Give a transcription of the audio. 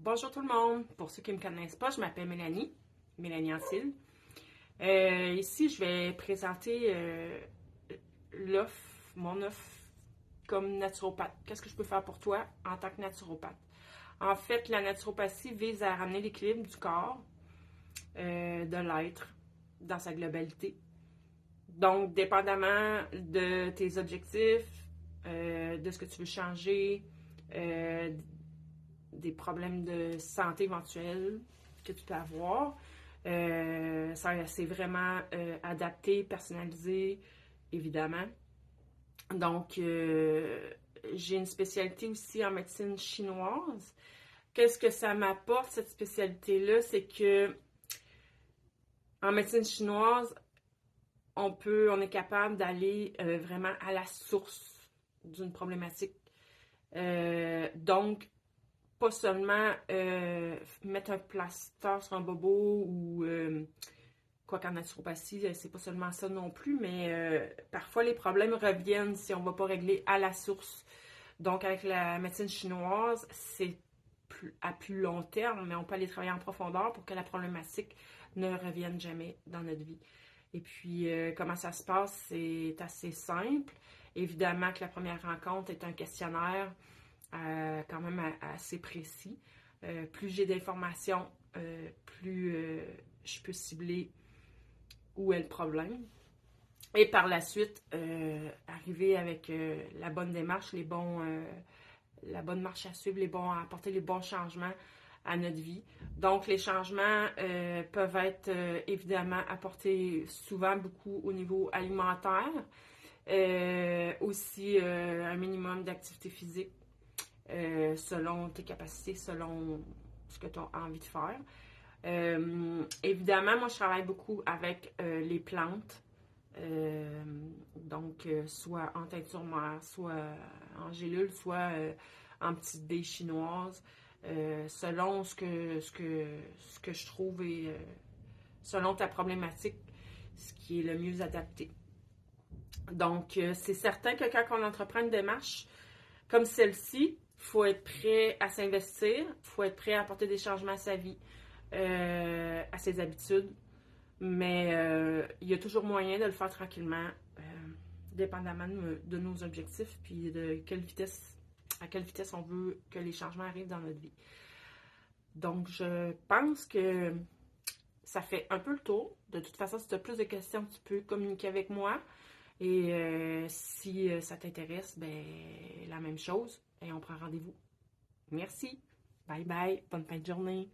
Bonjour tout le monde. Pour ceux qui ne me connaissent pas, je m'appelle Mélanie Ancil. Ici, je vais présenter mon offre comme naturopathe. Qu'est-ce que je peux faire pour toi en tant que naturopathe? En fait, la naturopathie vise à ramener l'équilibre du corps, de l'être, dans sa globalité. Donc, dépendamment de tes objectifs, de ce que tu veux changer, des problèmes de santé éventuels que tu peux avoir. C'est vraiment adapté, personnalisé, évidemment. Donc, j'ai une spécialité aussi en médecine chinoise. Qu'est-ce que ça m'apporte, cette spécialité-là? C'est que en médecine chinoise, on est capable d'aller vraiment à la source d'une problématique. Donc, pas seulement mettre un plaster sur un bobo ou quoi qu'en naturopathie, c'est pas seulement ça non plus, mais parfois les problèmes reviennent si on ne va pas régler à la source. Donc avec la médecine chinoise, c'est à plus long terme, mais on peut aller travailler en profondeur pour que la problématique ne revienne jamais dans notre vie. Et puis, comment ça se passe? C'est assez simple. Évidemment que la première rencontre est un questionnaire quand même assez précis. Plus j'ai d'informations, plus je peux cibler où est le problème. Et par la suite, arriver avec la bonne démarche, la bonne marche à suivre, apporter les bons changements à notre vie. Donc, les changements peuvent être évidemment apportés souvent beaucoup au niveau alimentaire, aussi un minimum d'activité physique selon tes capacités, selon ce que tu as envie de faire. Évidemment, moi, je travaille beaucoup avec les plantes. Donc, soit en teinture mère, soit en gélule, soit en petites baies chinoises, selon ce que je trouve et selon ta problématique, ce qui est le mieux adapté. Donc, c'est certain que quand on entreprend une démarche comme celle-ci, il faut être prêt à s'investir, il faut être prêt à apporter des changements à sa vie, à ses habitudes, mais il y a toujours moyen de le faire tranquillement, dépendamment de nos objectifs, puis à quelle vitesse on veut que les changements arrivent dans notre vie. Donc, je pense que ça fait un peu le tour. De toute façon, si tu as plus de questions, tu peux communiquer avec moi. Et si ça t'intéresse, ben la même chose. Et on prend rendez-vous. Merci. Bye bye. Bonne fin de journée.